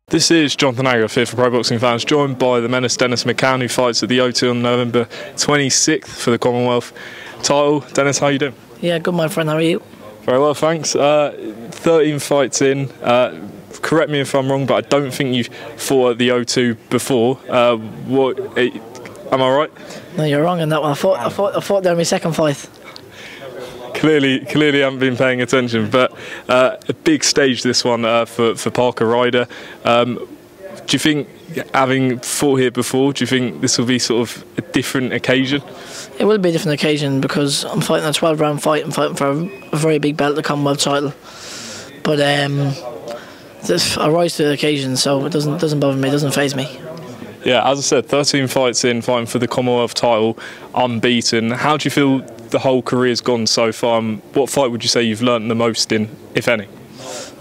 This is Jonathan Agar here for Pro Boxing Fans, joined by the menace Dennis Mccann, who fights at the O2 on November 26th for the Commonwealth title. Dennis, how are you doing? Yeah, good, my friend. How are you? Very well, thanks. 13 fights in. Correct me if I'm wrong, but I don't think you've fought at the O2 before. Am I right? No, you're wrong in that one. I fought there in my second fight. Clearly haven't been paying attention, but a big stage this one for Parker Ryder. Do you think, having fought here before, do you think this will be sort of a different occasion? It will be a different occasion because I'm fighting a 12-round fight. I'm fighting for a very big belt, the Commonwealth title. But I rise to the occasion, so it doesn't bother me, it doesn't faze me. Yeah, as I said, 13 fights in, fighting for the Commonwealth title, unbeaten. How do you feel the whole career's gone so far? What fight would you say you've learnt the most in, if any?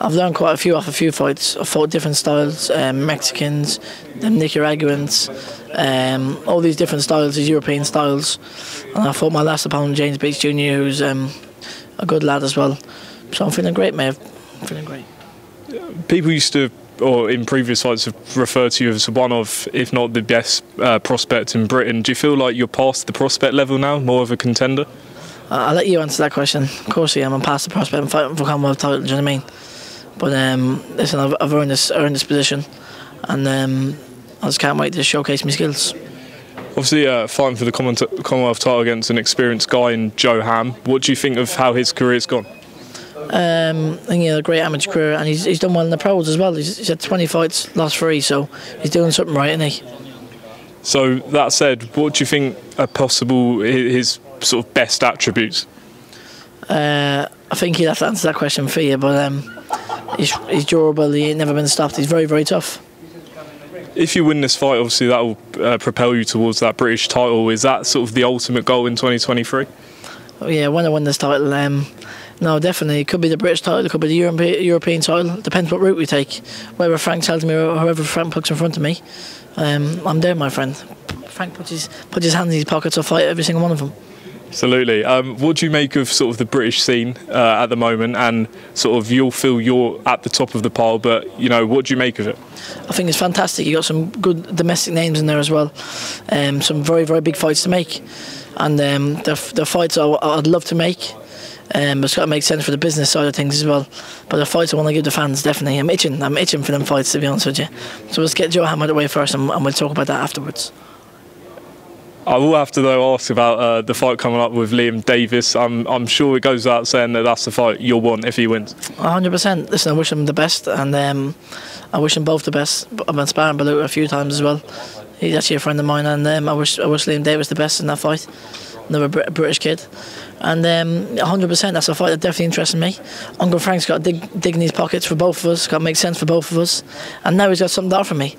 I've learned quite a few off a few fights. I've fought different styles, Mexicans, Nicaraguans, all these different styles, these European styles. And I fought my last opponent, James Bates Jr., who's a good lad as well. So I'm feeling great, mate. I'm feeling great. People used to, or in previous fights, have referred to you as one of, if not the best prospect in Britain. Do you feel like you're past the prospect level now, more of a contender? I'll let you answer that question. Of course I am. I'm past the prospect. I'm fighting for Commonwealth title, do you know what I mean? But listen, I've earned this position, and I just can't wait to showcase my skills. Obviously, fighting for the Commonwealth title against an experienced guy in Joe Ham. What do you think of how his career's gone? I think he had a great amateur career, and he's done well in the pros as well. He's had 20 fights, lost 3, so he's doing something right, isn't he? So that said, what do you think are possible his sort of best attributes? I think he'd have to answer that question for you, but he's durable. He ain't never been stopped. He's very, very tough. If you win this fight, obviously that will propel you towards that British title. Is that sort of the ultimate goal in 2023? Oh, yeah, when I win this title, no, definitely. It could be the British title, it could be the European title. Depends what route we take. Whether Frank tells me or whoever Frank puts in front of me, I'm there, my friend. Frank puts his hands in his pockets. I'll fight every single one of them. Absolutely. What do you make of sort of the British scene at the moment, and sort of you'll feel you're at the top of the pile, but you know, what do you make of it? I think it's fantastic. You got some good domestic names in there as well, some very, very big fights to make, and the fights I'd love to make. But it's got to make sense for the business side of things as well. But the fights I want to give the fans, definitely. I'm itching for them fights, to be honest with you. So let's get Joe Ham out of the way first, and we'll talk about that afterwards. I will have to though ask about the fight coming up with Liam Davies. I'm sure it goes without saying that that's the fight you'll want if he wins. 100%. Listen, I wish him the best, and I wish them both the best. I've been sparring Baluta a few times as well. He's actually a friend of mine, and I wish Liam Davies the best in that fight. Another British kid. And 100%, that's a fight that definitely interests me. Uncle Frank's got to dig in his pockets for both of us, got to make sense for both of us, and now he's got something to offer me.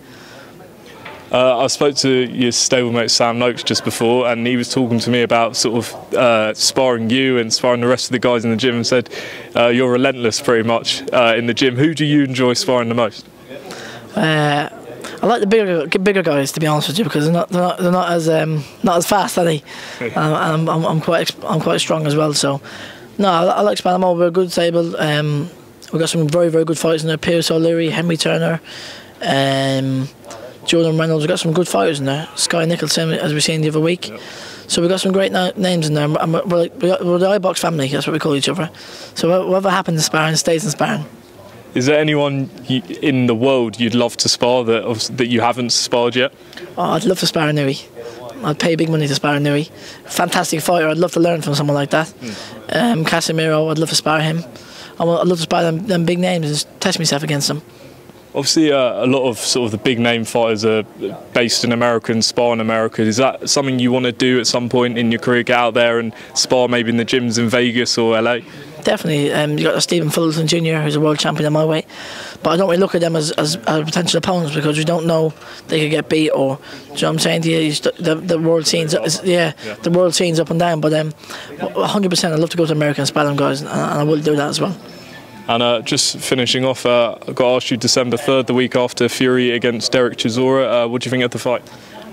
I spoke to your stablemate Sam Noakes just before, and he was talking to me about sort of sparring you and sparring the rest of the guys in the gym, and said you're relentless pretty much in the gym. Who do you enjoy sparring the most? I like the bigger guys, to be honest with you, because they're not as fast, are they? I'm quite strong as well. So no, I like sparring them all. We're a good stable. We've got some very, very good fighters in there. Pierce O'Leary, Henry Turner, Jordan Reynolds. We've got some good fighters in there. Sky Nicholson, as we seen the other week. So we've got some great names in there. We're the iBox family. That's what we call each other. So whatever happens in sparring stays in sparring. Is there anyone in the world you'd love to spar that you haven't sparred yet? Oh, I'd love to spar Inoue. I'd pay big money to spar Inoue. Fantastic fighter. I'd love to learn from someone like that. Casemiro, I'd love to spar him. I'd love to spar them big names and test myself against them. Obviously, a lot of sort of the big name fighters are based in America and spar in America. Is that something you want to do at some point in your career? Get out there and spar maybe in the gyms in Vegas or LA? Definitely. You got Stephen Fullerton Jr., who's a world champion at my weight, but I don't really look at them as potential opponents, because we don't know they could get beat, or do you know what I'm saying to you? The world scene's the world scene's up and down. But 100%, I'd love to go to America and spar them guys, and I will do that as well. And just finishing off, I've got to ask you, December 3rd, the week after Fury against Derek Chisora. What do you think of the fight?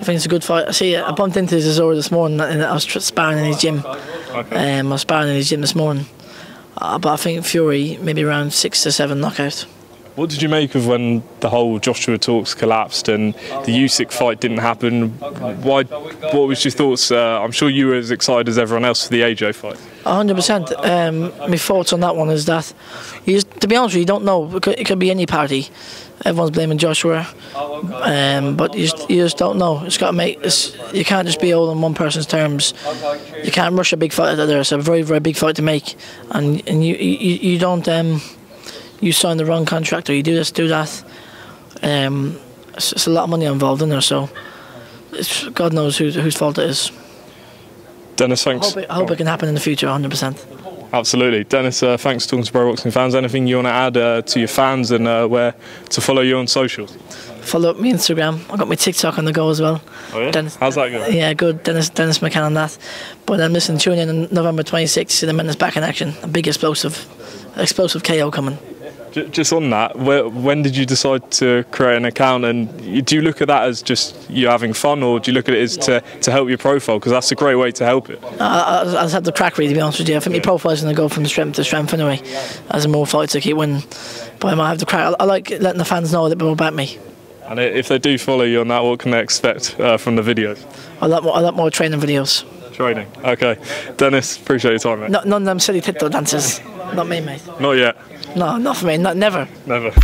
I think it's a good fight. I bumped into Chisora this morning, and I was sparring in his gym. Okay. I was sparring in his gym this morning. But I think Fury maybe around 6 to 7 knockout. What did you make of when the whole Joshua talks collapsed and the Usyk fight didn't happen? What was your thoughts? I'm sure you were as excited as everyone else for the AJ fight. 100%. My thoughts on that one is that, to be honest with you, you don't know. It could be any party. Everyone's blaming Joshua, but you just don't know. It's got to make. You can't just be all on one person's terms. You can't rush a big fight like that. It's a very, very big fight to make, and you don't. You sign the wrong contract, or you do this, do that. It's a lot of money involved in there, so God knows whose fault it is. Dennis, thanks. I hope it can happen in the future, 100%. Absolutely. Dennis, thanks for talking to pro boxing fans. Anything you want to add to your fans and where to follow you on socials? Follow up me Instagram. I've got my TikTok on the go as well. Oh yeah? Dennis, how's that going? Yeah, good. Dennis Mccann on that. But listen, tune in on November 26th to see the Menace back in action. A big explosive KO coming. Just on that, when did you decide to create an account, and do you look at that as just you having fun, or do you look at it as to help your profile, because that's a great way to help it? I just had the crack, really, to be honest with you. I think my profile is going to go from strength to strength anyway, as more fights I keep winning. But I might have the crack. I like letting the fans know a little bit more about me. And if they do follow you on that, what can they expect from the videos? A lot more training videos. Training. Okay. Dennis, appreciate your time, mate. None of them silly TikTok dances. Not me, mate. Not yet. No, not for me. Never. Never.